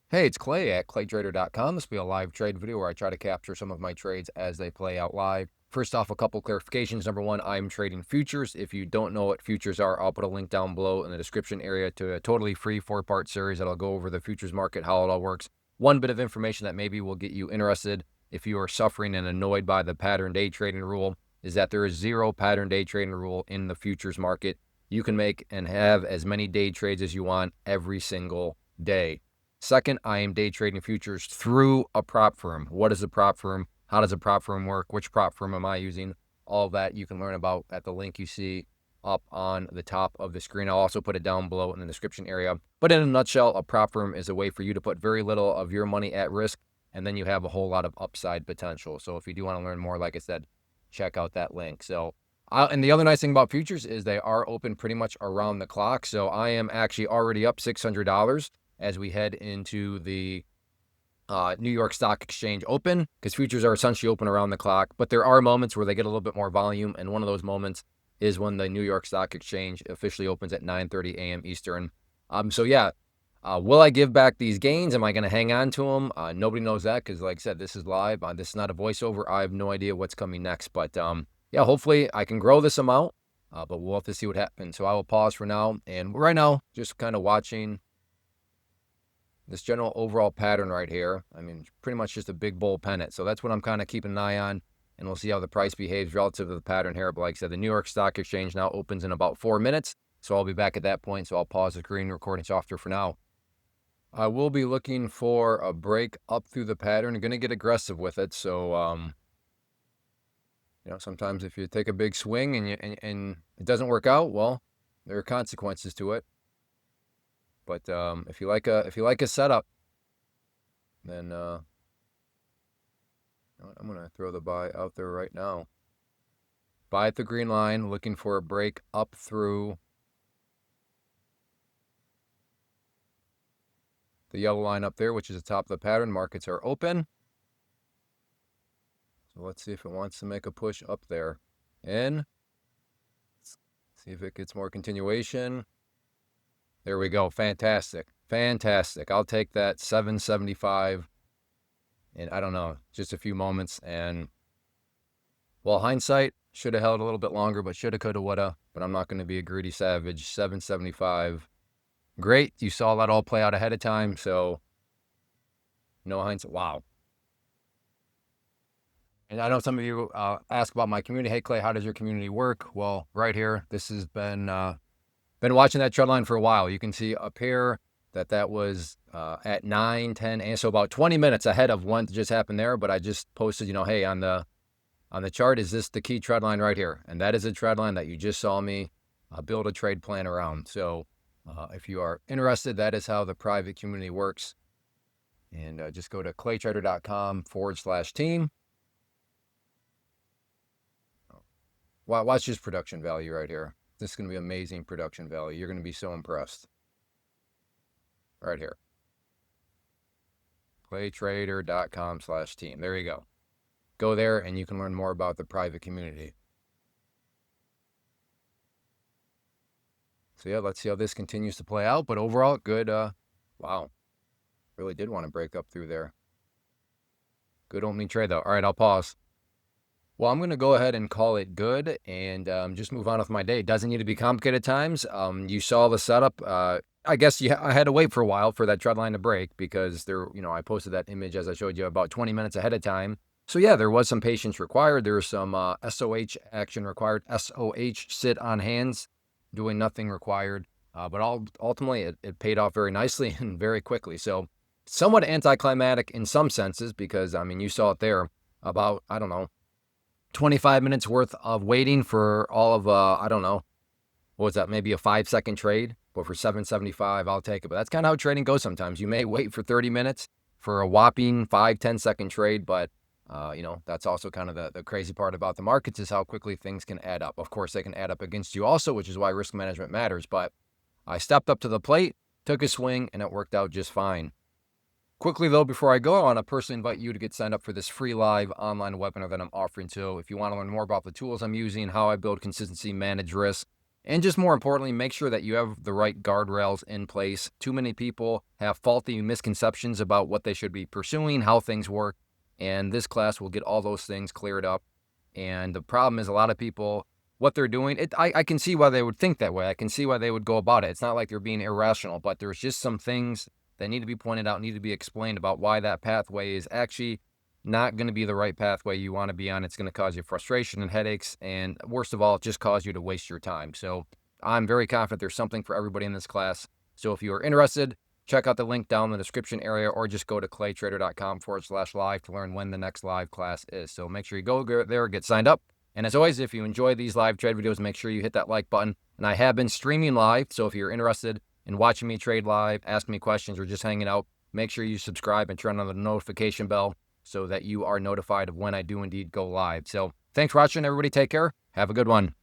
Hey, it's Clay at claytrader.com. This will be a live trade video where I try to capture some of my trades as they play out live. First off, a couple clarifications. Number one, I'm trading futures. If you don't know what futures are, I'll put a link down below in the description area to a totally free 4-part series that'll go over the futures market, how it all works. One bit of information that maybe will get you interested if you are suffering and annoyed by the pattern day trading rule is that there is zero pattern day trading rule in the futures market. You can make and have as many day trades as you want every single day. Second, I am day trading futures through a prop firm. What is a prop firm? How does a prop firm work? Which prop firm am I using? All of that you can learn about at the link you see up on the top of the screen. I'll also put it down below in the description area. But in a nutshell, a prop firm is a way for you to put very little of your money at risk, and then you have a whole lot of upside potential. So if you do want to learn more, like I said, check out that link. And the other nice thing about futures is they are open pretty much around the clock. So I am actually already up $600 as we head into the New York Stock Exchange open, because futures are essentially open around the clock, but there are moments where they get a little bit more volume, and one of those moments is when the New York Stock Exchange officially opens at 9:30 a.m. Eastern. Will I give back these gains? Am I going to hang on to them? Nobody knows that because, like I said, this is live. This is not a voiceover. I have no idea what's coming next, but yeah, hopefully I can grow this amount, but we'll have to see what happens. So I will pause for now, and right now, just kind of watching this general overall pattern right here. I mean, pretty much just a big bull pennant. So that's what I'm kind of keeping an eye on, and we'll see how the price behaves relative to the pattern here. But like I said, the New York Stock Exchange now opens in about 4 minutes. So I'll be back at that point. So I'll pause the screen recording software for now. I will be looking for a break up through the pattern. I'm going to get aggressive with it. So, sometimes if you take a big swing and it doesn't work out, well, there are consequences to it. But if you like a setup, then I'm going to throw the buy out there right now. Buy at the green line, looking for a break up through the yellow line up there, which is the top of the pattern. Markets are open. So let's see if it wants to make a push up there. In. See if it gets more continuation. There we go. Fantastic. Fantastic. I'll take that 775 in, I don't know, just a few moments. And, well, hindsight, should have held a little bit longer, but shoulda, coulda, woulda. But I'm not going to be a greedy savage. 775. Great. You saw that all play out ahead of time. So, no hindsight. Wow. And I know some of you ask about my community. Hey, Clay, how does your community work? Well, right here, this has been watching that trend line for a while. You can see up here that was at 9, 10, and so about 20 minutes ahead of what just happened there. But I just posted, hey, on the chart, is this the key trend line right here? And that is a trend line that you just saw me build a trade plan around. So if you are interested, that is how the private community works. And just go to claytrader.com/team. Watch this production value right here. This is going to be amazing production value. You're going to be so impressed. Right here. claytrader.com/team. There you go. Go there and you can learn more about the private community. So yeah, let's see how this continues to play out. But overall, good. Wow. Really did want to break up through there. Good opening trade though. All right, I'll pause. Well, I'm going to go ahead and call it good and just move on with my day. It doesn't need to be complicated at times. You saw the setup. I guess I had to wait for a while for that trend line to break because I posted that image as I showed you about 20 minutes ahead of time. So yeah, there was some patience required. There was some SOH action required. SOH, sit on hands, doing nothing required. But ultimately, it paid off very nicely and very quickly. So somewhat anticlimactic in some senses because, I mean, you saw it there about, I don't know, 25 minutes worth of waiting for all of, I don't know, what was that, maybe a 5-second trade? But for 775, I'll take it. But that's kind of how trading goes sometimes. You may wait for 30 minutes for a whopping 5-10-second trade, but, that's also kind of the crazy part about the markets is how quickly things can add up. Of course, they can add up against you also, which is why risk management matters. But I stepped up to the plate, took a swing, and it worked out just fine. Quickly, though, before I go, I want to personally invite you to get signed up for this free live online webinar that I'm offering. So if you want to learn more about the tools I'm using, how I build consistency, manage risk, And just more importantly, make sure that you have the right guardrails in place. Too many people have faulty misconceptions about what they should be pursuing, how things work, and this class will get all those things cleared up. And the problem is a lot of people, what they're doing, I can see why they would think that way. I can see why they would go about it. It's not like they're being irrational, but there's just some things that need to be pointed out, need to be explained about why that pathway is actually not going to be the right pathway you want to be on. It's going to cause you frustration and headaches, and worst of all, just cause you to waste your time. So I'm very confident there's something for everybody in this class. So if you are interested, check out the link down in the description area, or just go to claytrader.com/live to learn when the next live class is. So make sure you go there, get signed up. And as always, if you enjoy these live trade videos, make sure you hit that like button. And I have been streaming live, so if you're interested in watching me trade live, ask me questions, or just hanging out, make sure you subscribe and turn on the notification bell so that you are notified of when I do indeed go live. So thanks for watching, everybody. Take care. Have a good one.